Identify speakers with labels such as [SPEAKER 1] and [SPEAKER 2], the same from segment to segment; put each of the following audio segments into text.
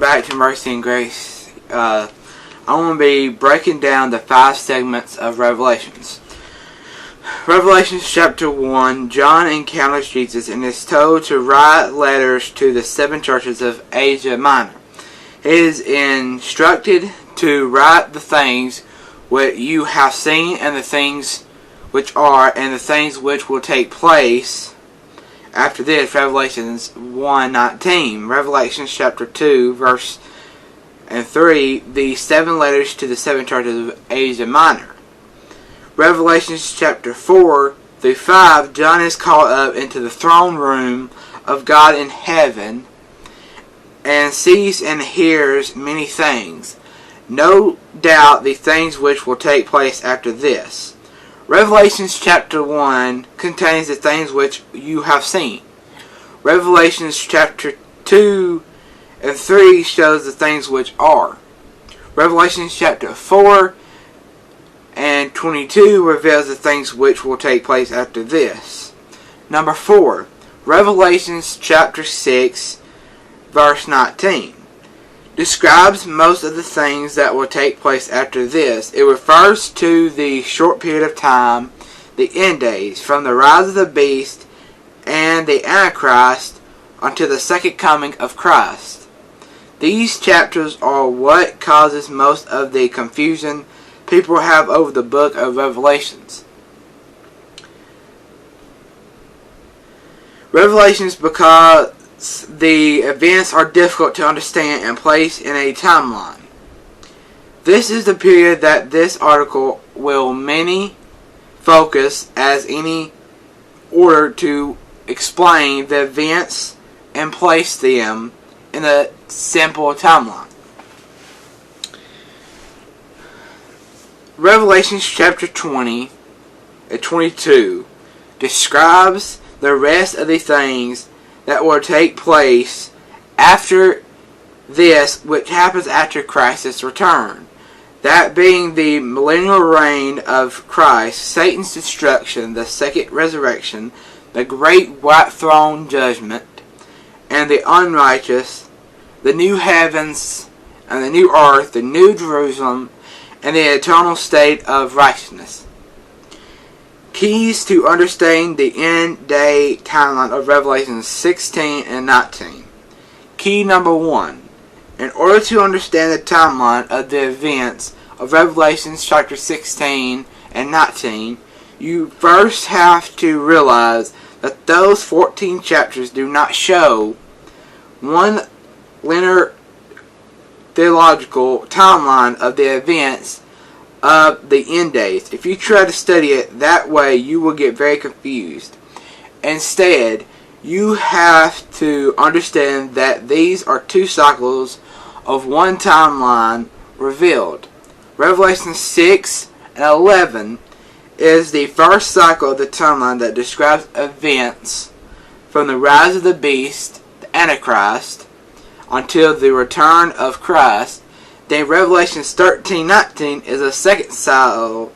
[SPEAKER 1] back to Mercy and Grace. I'm going to be breaking down the 5 segments of Revelations. Revelations chapter 1, John encounters Jesus and is told to write letters to the 7 churches of Asia Minor. He is instructed to write the things which you have seen, and the things which are, and the things which will take place after this. Revelations 1:19. Revelations chapter 2 verse and 3, the 7 letters to the 7 churches of Asia Minor. Revelations chapter 4 through 5, John is called up into the throne room of God in heaven and sees and hears many things. No doubt the things which will take place after this. Revelations chapter 1 contains the things which you have seen. Revelations chapter 2 and 3 shows the things which are. Revelations chapter 4 and 22 reveals the things which will take place after this. Number 4. Revelations chapter 6 verse 19 describes most of the things that will take place after this. It refers to the short period of time, the end days, from the rise of the beast and the Antichrist until the second coming of Christ. These chapters are what causes most of the confusion people have over the book of Revelations. Revelations, because the events are difficult to understand and place in a timeline. This is the period that this article will mainly focus as any order to explain the events and place them in a simple timeline. Revelations chapter 20 and 22 describes the rest of the things that will take place after this, which happens after Christ's return. That being the millennial reign of Christ, Satan's destruction, the second resurrection, the great white throne judgment, and the unrighteous, the new heavens and the new earth, the new Jerusalem, and the eternal state of righteousness. Keys to understanding the end-day timeline of Revelation 16 and 19. Key number 1. In order to understand the timeline of the events of Revelation chapter 16 and 19, you first have to realize that those 14 chapters do not show one linear theological timeline of the events of the end days. If you try to study it that way, you will get very confused. Instead, you have to understand that these are 2 cycles of one timeline revealed. Revelation 6 and 11 is the first cycle of the timeline that describes events from the rise of the beast, the Antichrist, until the return of Christ. Then Revelation 13:19 is a second cycle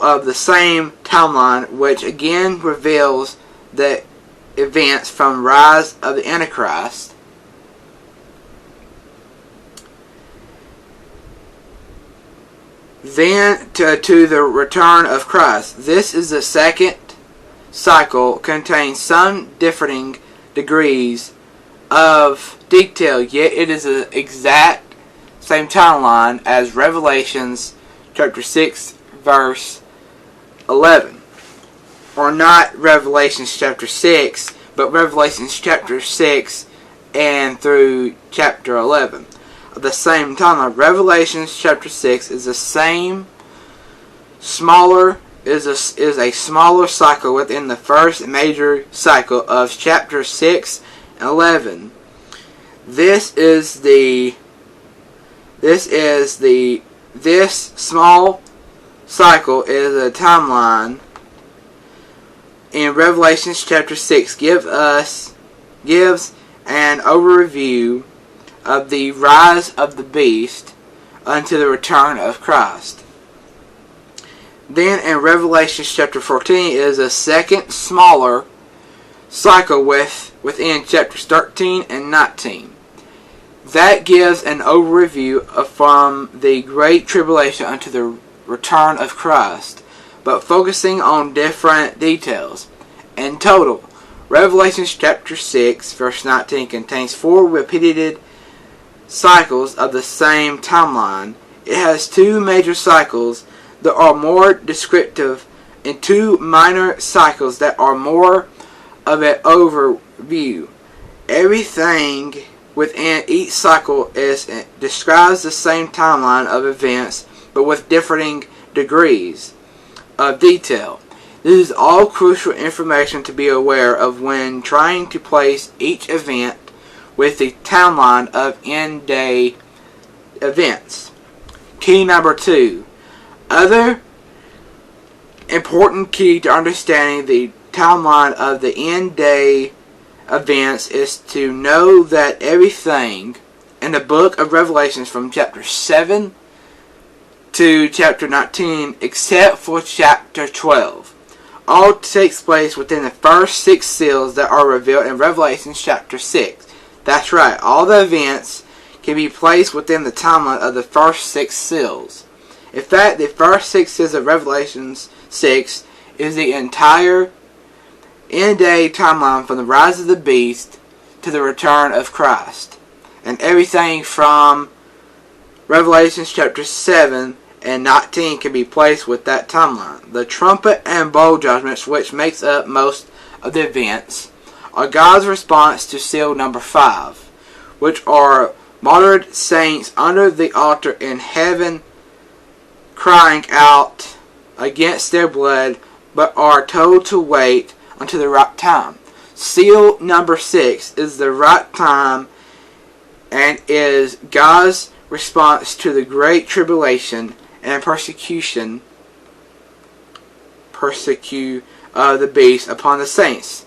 [SPEAKER 1] of the same timeline, which again reveals the events from rise of the Antichrist then to the return of Christ. This is the second cycle, contains some differing degrees of detail, yet it is the exact same timeline as Revelations chapter 6 verse 11. Or not Revelations chapter 6, but Revelations chapter 6 and through chapter 11. At the same time, Revelations chapter 6 is the same smaller is a smaller cycle within the first major cycle of chapter 6 and 11. This small cycle is a timeline in Revelation chapter 6 gives an overview of the rise of the beast unto the return of Christ. Then in Revelation chapter 14 is a second smaller cycle within chapters 13 and 19. That gives an overview from the Great Tribulation unto the return of Christ, but focusing on different details. In total, Revelation chapter 6 verse 19 contains 4 repeated cycles of the same timeline. It has 2 major cycles that are more descriptive and 2 minor cycles that are more of an overview. Everything within each cycle describes the same timeline of events, but with differing degrees of detail. This is all crucial information to be aware of when trying to place each event with the timeline of end-day events. Key number 2. Other important key to understanding the timeline of the end-day events is to know that everything in the book of Revelations from chapter 7 to chapter 19 except for chapter 12 all takes place within the first 6 seals that are revealed in Revelation chapter 6. That's right, all the events can be placed within the timeline of the first 6 seals. In fact, the first 6 seals of Revelation 6 is the entire end-day timeline from the rise of the beast to the return of Christ. And everything from Revelation chapter 7 and 19 can be placed with that timeline. The trumpet and bowl judgments, which makes up most of the events, are God's response to seal number 5, which are martyred saints under the altar in heaven crying out against their blood, but are told to wait until the right time. Seal number 6 is the right time and is God's response to the great tribulation and persecution of the beast upon the saints.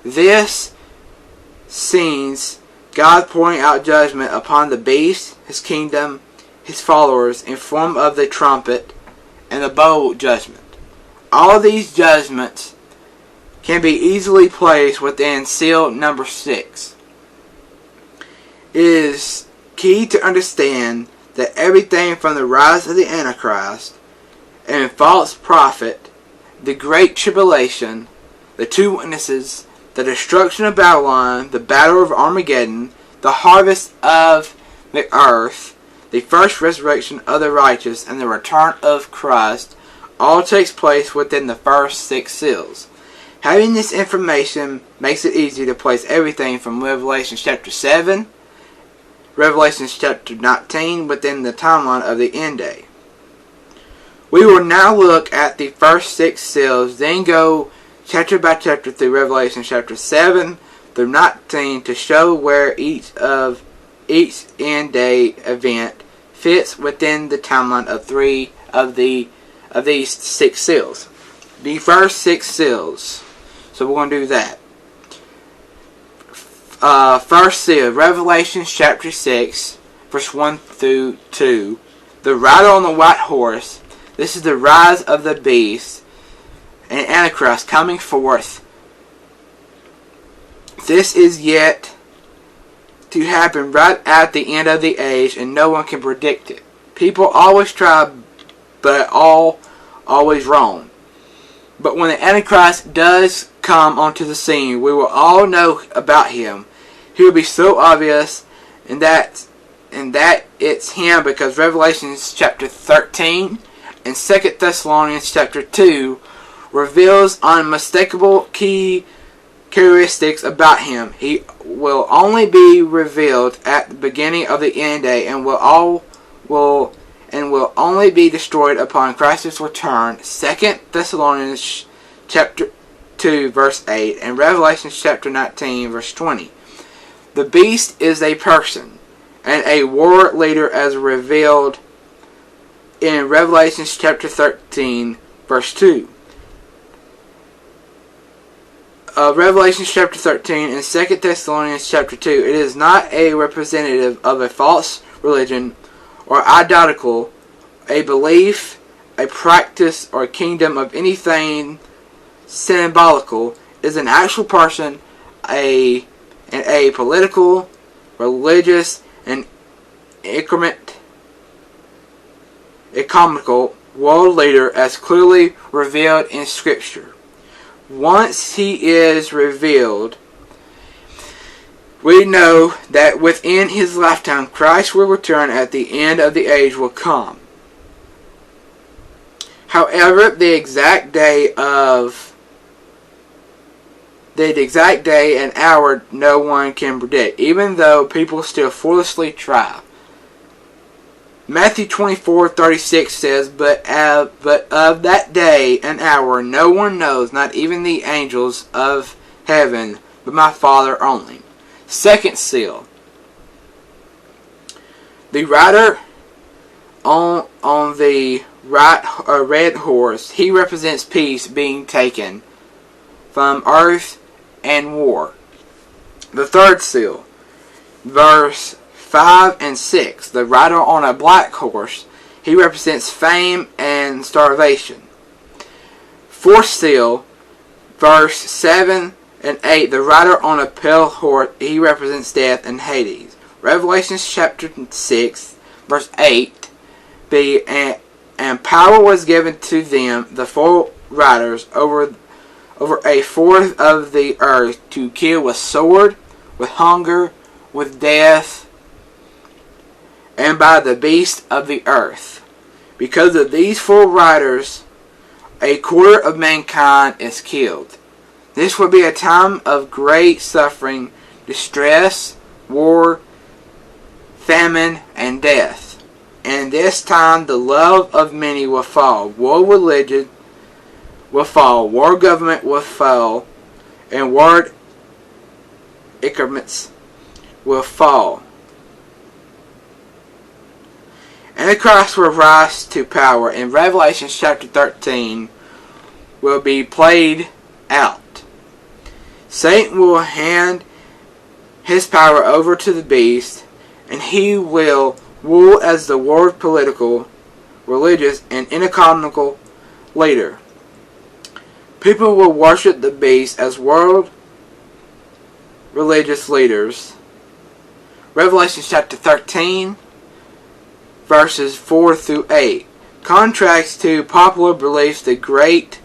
[SPEAKER 1] This scenes God pouring out judgment upon the beast, his kingdom, his followers in form of the trumpet and the bowl judgment. All these judgments can be easily placed within seal number 6. It is key to understand that everything from the rise of the Antichrist and false prophet, the Great Tribulation, the 2 witnesses, the destruction of Babylon, the battle of Armageddon, the harvest of the earth, the first resurrection of the righteous, and the return of Christ all takes place within the first 6 seals. Having this information makes it easy to place everything from Revelation chapter 7, Revelation chapter 19 within the timeline of the end day. We will now look at the first 6 seals, then go chapter by chapter through Revelation chapter 7 through 19 to show where each end day event fits within the timeline of 3 of these 6 seals. The first 6 seals. So we're going to do that. First seal, Revelation chapter 6, verse 1 through 2. The rider on the white horse. This is the rise of the beast and Antichrist coming forth. This is yet to happen right at the end of the age, and no one can predict it. People always try, but always wrong. But when the Antichrist does come onto the scene, we will all know about him. He will be so obvious, and that it's him, because Revelation chapter 13 and 2 Thessalonians chapter 2 reveals unmistakable key characteristics about him. He will only be revealed at the beginning of the end day, and will only be destroyed upon Christ's return. 2 Thessalonians chapter 2 verse 8 and Revelation chapter 19 verse 20. The beast is a person and a war leader as revealed in Revelation chapter 13 verse 2. Revelation chapter 13 and 2 Thessalonians chapter 2, it is not a representative of a false religion or idolatrous, a belief, a practice, or a kingdom of anything symbolical. It is an actual person a political, religious, and economical world leader as clearly revealed in Scripture. Once he is revealed, we know that within his lifetime, Christ will return at the end of the age will come. However, the exact day and hour no one can predict, even though people still foolishly try. Matthew 24:36 says, But of that day and hour no one knows, not even the angels of heaven, but my Father only. Second seal. The rider on the red horse, he represents peace being taken from earth and war. The third seal, verse 5 and 6. The rider on a black horse, he represents fame and starvation. Fourth seal, verse 7 and 8. The rider on a pale horse, he represents death and Hades. Revelation chapter 6, verse 8. And power was given to them, the four riders, over a fourth of the earth, to kill with sword, with hunger, with death, and by the beast of the earth. Because of these four riders, a quarter of mankind is killed. This will be a time of great suffering, distress, war, famine, and death. And this time the love of many will fall. World religion will fall. World government will fall. And world economics will fall. Antichrist will rise to power. And Revelation chapter 13 will be played out. Satan will hand his power over to the beast, and he will rule as the world political, religious, and economical leader. People will worship the beast as world religious leaders. Revelation chapter 13, verses 4 through 8. Contrasts to popular beliefs the great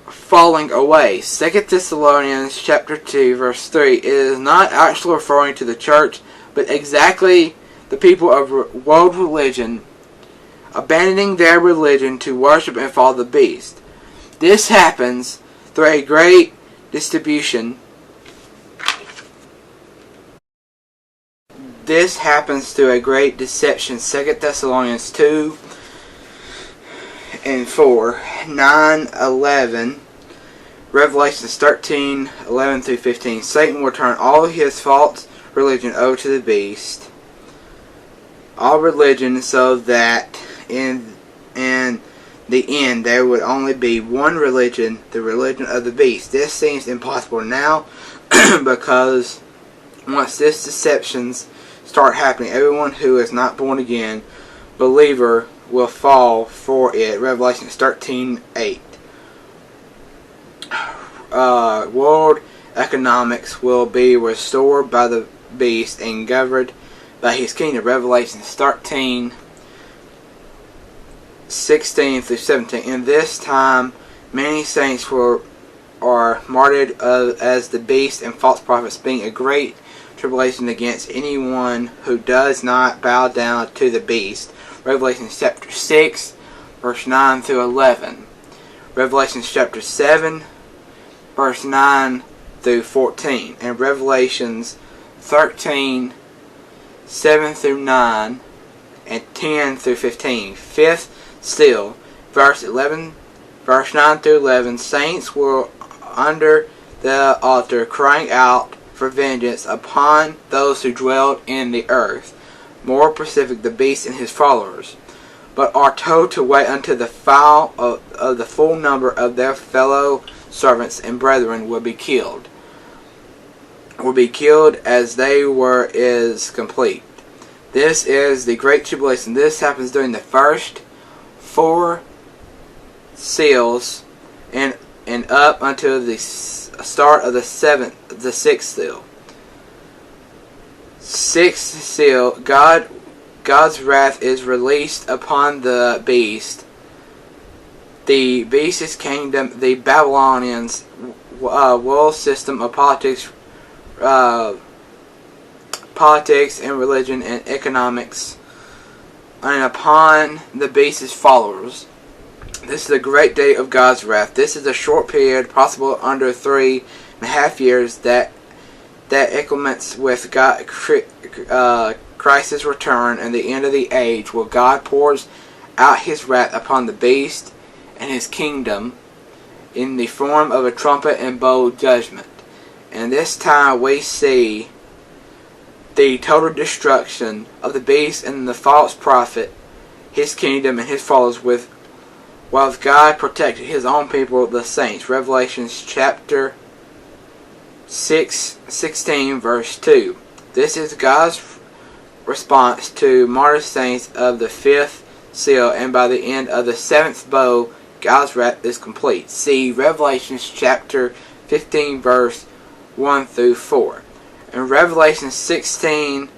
[SPEAKER 1] falling away. 2 Thessalonians chapter 2, verse 3. It is not actually referring to the church, but exactly the people of world religion abandoning their religion to worship and follow the beast. This happens through a great distribution. This happens through a great deception. 2 Thessalonians 2 and 4, 9, 11, Revelations 13, 11 through 15. Satan will turn all his false religion over to the beast. All religion, so that in the end there would only be one religion, the religion of the beast. This seems impossible now because once this deceptions start happening, everyone who is not born again believer will fall for it. Revelation 13, 8. World economics will be restored by the beast and governed by his kingdom. Revelation 13, 16 through 17. In this time, many saints are martyred as the beast and false prophets, being a great tribulation against anyone who does not bow down to the beast. Revelation chapter 6, verse 9 through 11. Revelation chapter 7, verse 9 through 14. And Revelations 13, 7 through 9, and 10 through 15. Fifth seal, verse 11, verse 9 through 11. Saints were under the altar crying out for vengeance upon those who dwelled in the earth. More specific, the beast and his followers, but are told to wait until the fall of the full number of their fellow servants and brethren will be killed. As they were is complete. This is the Great Tribulation. This happens during the first 4 seals and up until the start of the sixth seal. Sixth seal, God's wrath is released upon the beast. The beast's kingdom, the Babylonians' world system of politics and religion and economics, and upon the beast's followers. This is the great day of God's wrath. This is a short period, possible under 3.5 years, that equates with Christ's return and the end of the age, where God pours out his wrath upon the beast and his kingdom in the form of a trumpet and bowl judgment. And this time we see the total destruction of the beast and the false prophet, his kingdom and his followers, while God protected his own people, the saints. Revelation chapter 16 verse 2. This is God's response to martyr saints of the fifth seal, and by the end of the seventh bowl, God's wrath is complete. See Revelation chapter 15 verse 1 through 4. In Revelation 16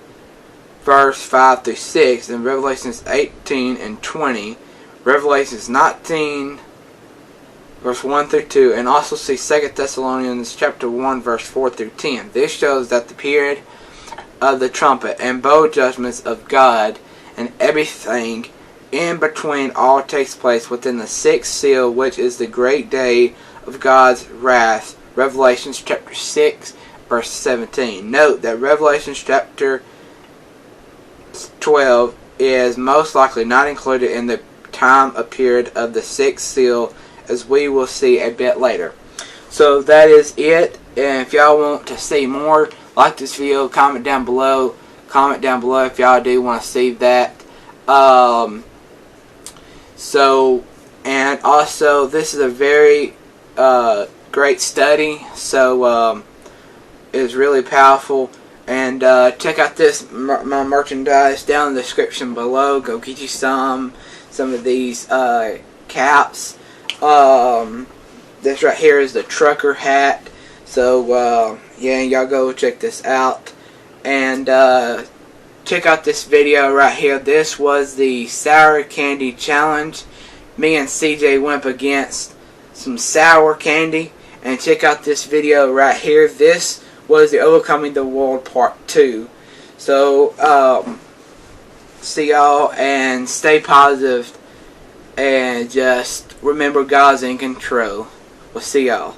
[SPEAKER 1] verse 5 through 6, and Revelations 18 and 20, Revelations 19 verse 1 through 2, and also see 2 Thessalonians chapter 1 verse 4 through 10. This shows that the period of the trumpet and bowl judgments of God and everything in between all takes place within the sixth seal, which is the great day of God's wrath. Revelation chapter 6 verse 17. Note that Revelation chapter 12 is most likely not included in the time period of the sixth seal, as we will see a bit later. So that is it. And if y'all want to see more, like this video, comment down below. Comment down below if y'all do want to see that. And also, this is a very great study. So it's really powerful. And check out my merchandise down in the description below. Go get you some of these caps. This right here is the trucker hat. So yeah, y'all go check this out. And check out this video right here. This was the sour candy challenge. Me and CJ went up against some sour candy. And check out this video right here. This was the Overcoming the World Part 2. So see y'all, and stay positive, and just remember God's in control. We'll see y'all.